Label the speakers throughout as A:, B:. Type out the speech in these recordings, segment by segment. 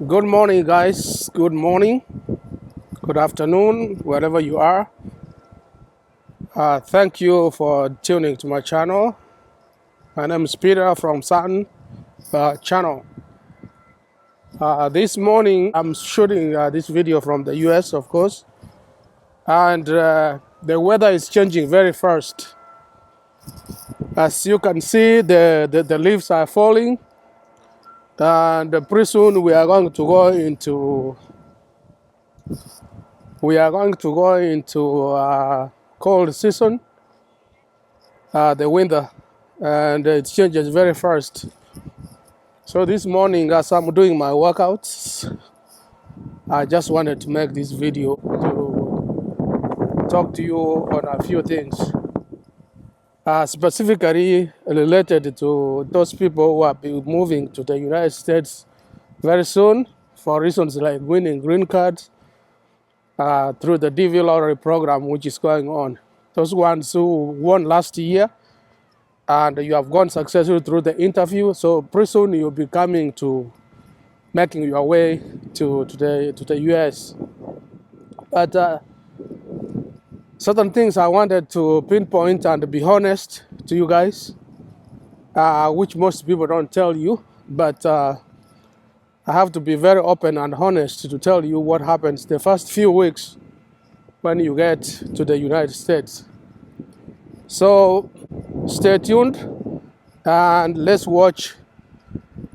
A: Good morning, guys. Good morning, good afternoon, wherever you are. Thank you for tuning to my channel. My name is Peter from Saturn channel. This morning, I'm shooting this video from the US, of course, and the weather is changing very fast. As you can see, the leaves are falling, and pretty soon we are going to go into cold season, the winter, and it changes very fast. So this morning, as I'm doing my workouts, I just wanted to make this video to talk to you on a few things, specifically related to those people who are be moving to the United States very soon for reasons like winning green cards through the DV lottery program, which is going on. Those ones who won last year and you have gone successfully through the interview, so pretty soon you'll be coming to making your way to the US. But certain things I wanted to pinpoint and be honest to you guys, which most people don't tell you, but I have to be very open and honest to tell you what happens the first few weeks when you get to the United States. So stay tuned and let's watch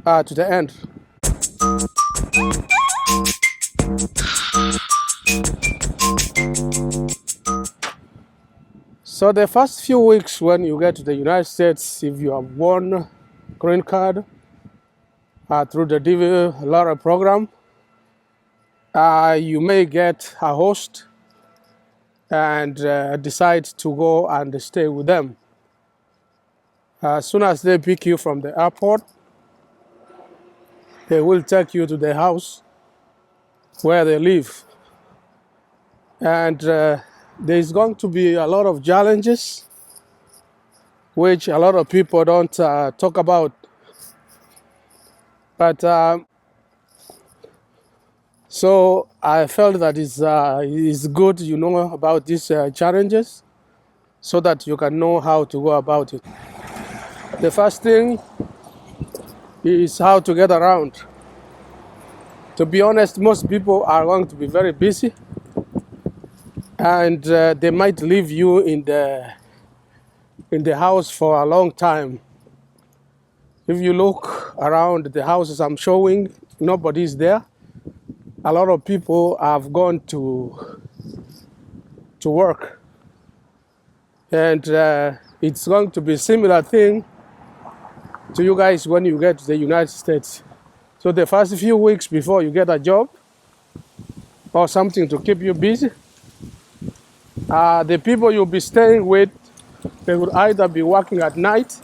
A: to the end. So the first few weeks when you get to the United States, if you have won green card through the DV lottery program, you may get a host and decide to go and stay with them. As soon as they pick you from the airport, they will take you to the house where they live. And there's going to be a lot of challenges which a lot of people don't talk about. But so I felt that it's good you know about these challenges so that you can know how to go about it. The first thing is how to get around. To be honest, most people are going to be very busy, and they might leave you in the house for a long time. If you look around the houses I'm showing, nobody's there. A lot of people have gone to work, and it's going to be a similar thing to you guys when you get to the United States. So the first few weeks before you get a job or something to keep you busy, the people you'll be staying with, they will either be working at night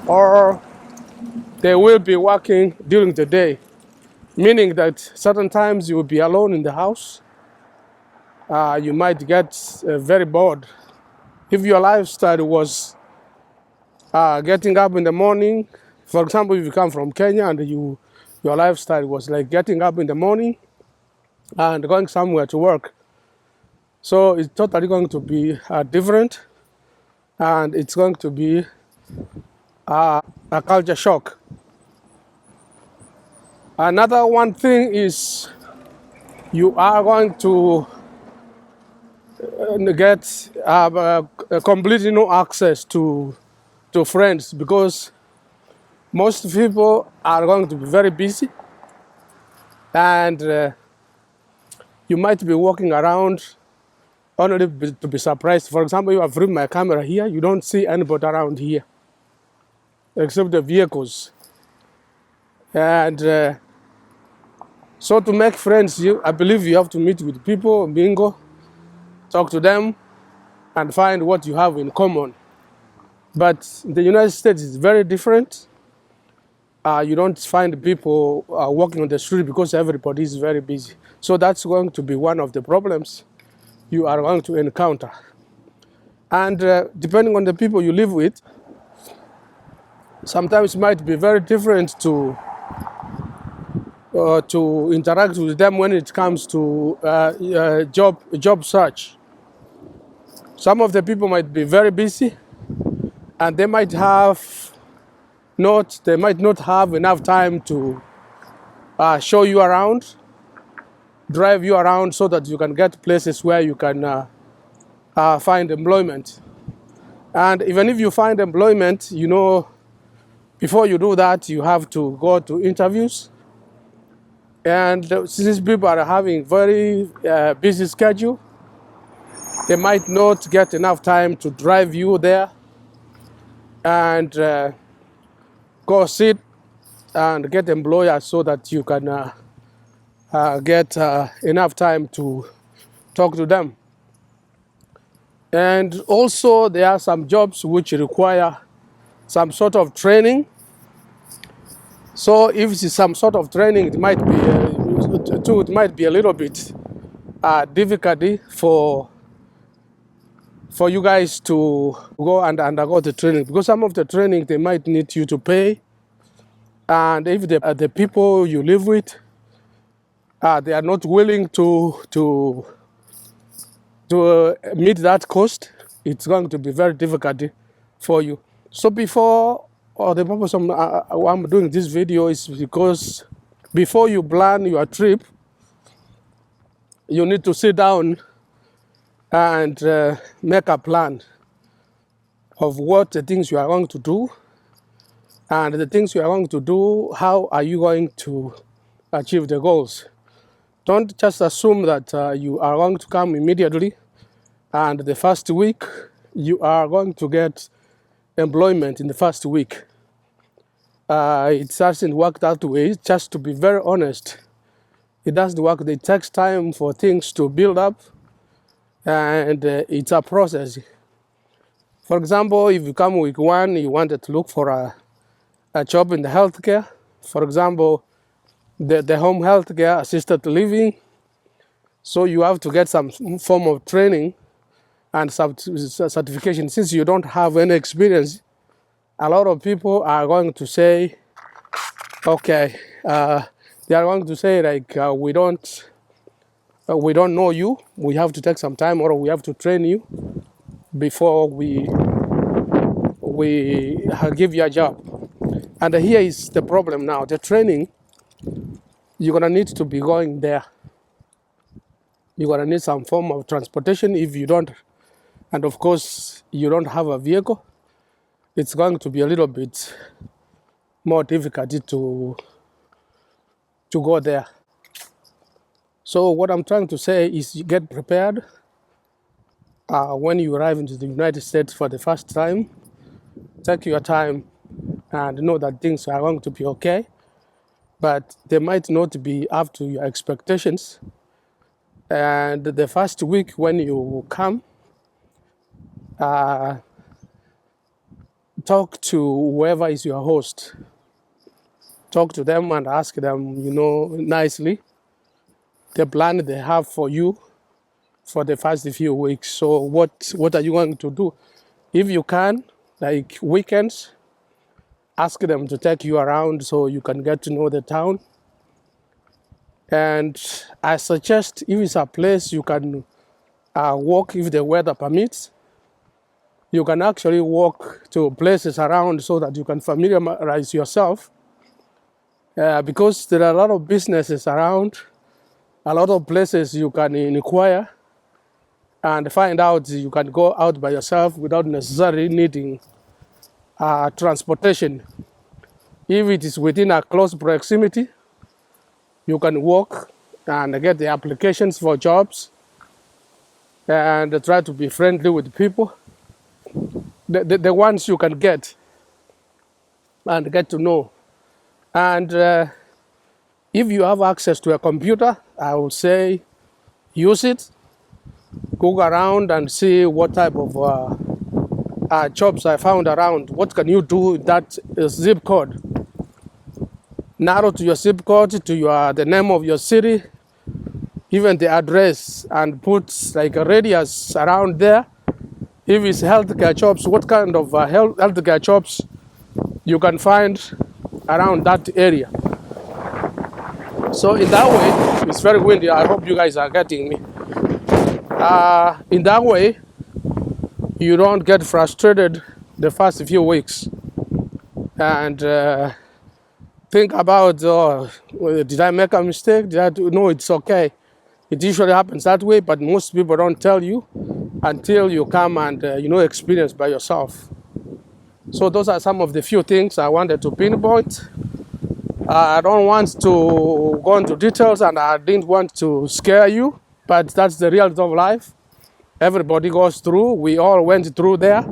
A: or they will be working during the day, meaning that certain times you will be alone in the house. You might get very bored. If your lifestyle was getting up in the morning, for example, if you come from Kenya and your lifestyle was like getting up in the morning and going somewhere to work, so it's totally going to be different, and it's going to be a culture shock. Another one thing is you are going to get completely no access to friends, because most people are going to be very busy, and you might be walking around only to be surprised. For example, you have my camera here, you don't see anybody around here except the vehicles. And so to make friends, I believe you have to meet with people, mingle, talk to them, and find what you have in common. But the United States is very different. You don't find people walking on the street because everybody is very busy. So that's going to be one of the problems you are going to encounter. And depending on the people you live with, sometimes it might be very different to to interact with them when it comes to job search. Some of the people might be very busy, and they might not have enough time to show you around, drive you around so that you can get places where you can find employment. And even if you find employment, before you do that, you have to go to interviews. And since people are having very busy schedule, they might not get enough time to drive you there and go sit and get employers so that you can get enough time to talk to them. And also there are some jobs which require some sort of training. So if it's some sort of training, it might be a little bit difficult for you guys to go and undergo the training, because some of the training they might need you to pay, and if the people you live with they are not willing to meet that cost, it's going to be very difficult for you. So the purpose of I'm doing this video is because before you plan your trip, you need to sit down and make a plan of what the things you are going to do, and the things you are going to do, how are you going to achieve the goals. Don't just assume that you are going to come immediately and the first week you are going to get employment in the first week. It doesn't work that way. Just to be very honest, it doesn't work. It takes time for things to build up, and it's a process. For example, if you come week one, you wanted to look for a job in the healthcare. For example, the home healthcare, assisted living. So you have to get some form of training and some certification. Since you don't have any experience, a lot of people are going to say, okay, they are going to say like, we don't know you. We have to take some time, or we have to train you before we give you a job. And here is the problem now. The training, you're gonna need to be going there. You're gonna need some form of transportation. If you don't, and of course you don't have a vehicle, it's going to be a little bit more difficult to go there. So what I'm trying to say is, you get prepared when you arrive into the United States for the first time. Take your time and know that things are going to be okay, but they might not be up to your expectations. And the first week when you come, talk to whoever is your host. Talk to them and ask them, nicely, the plan they have for you for the first few weeks. So what are you going to do? If you can, like weekends, ask them to take you around so you can get to know the town. And I suggest, if it's a place you can walk, if the weather permits, you can actually walk to places around so that you can familiarize yourself. Because there are a lot of businesses around, a lot of places you can inquire and find out. You can go out by yourself without necessarily needing transportation. If it is within a close proximity, you can walk and get the applications for jobs and try to be friendly with people. The ones you can get and get to know. And if you have access to a computer, I would say use it. Go around and see what type of jobs I found around. What can you do with that zip code? Narrow to your zip code, to the name of your city, even the address, and put like a radius around there. If it's healthcare jobs, what kind of healthcare jobs you can find around that area. So in that way, it's very windy. I hope you guys are getting me. In that way, you don't get frustrated the first few weeks and think about, did I make a mistake? Did I do? No, it's okay. It usually happens that way, but most people don't tell you until you come and experience by yourself. So those are some of the few things I wanted to pinpoint. I don't want to go into details, and I didn't want to scare you, but that's the reality of life. Everybody goes through. We all went through there,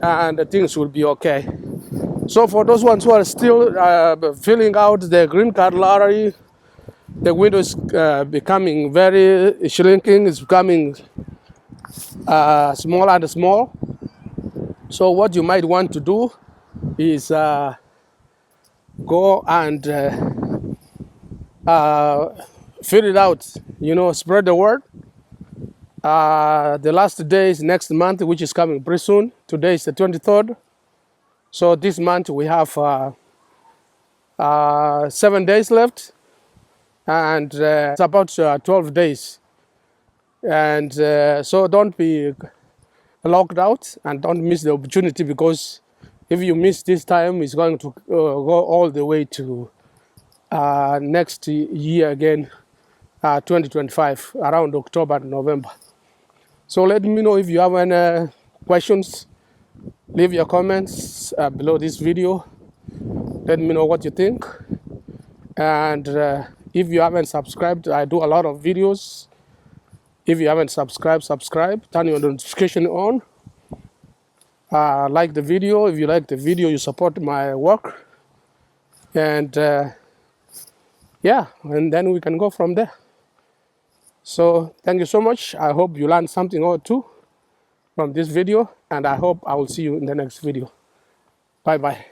A: and things will be okay. So for those ones who are still filling out the green card lottery, the window is becoming very shrinking. It's becoming smaller and small. So what you might want to do is go and fill it out. Spread the word. The last day is next month, which is coming pretty soon. Today is the 23rd. So this month we have 7 days left, and it's about 12 days. And so don't be locked out and don't miss the opportunity, because if you miss this time, it's going to go all the way to next year again, 2025, around October and November. So let me know if you have any questions. Leave your comments below this video. Let me know what you think. And if you haven't subscribed, I do a lot of videos. If you haven't subscribed, subscribe. Turn your notification on. Like the video. If you like the video, you support my work. And yeah, and then we can go from there. So thank you so much. I hope you learned something or two from this video, and I hope I will see you in the next video. Bye bye.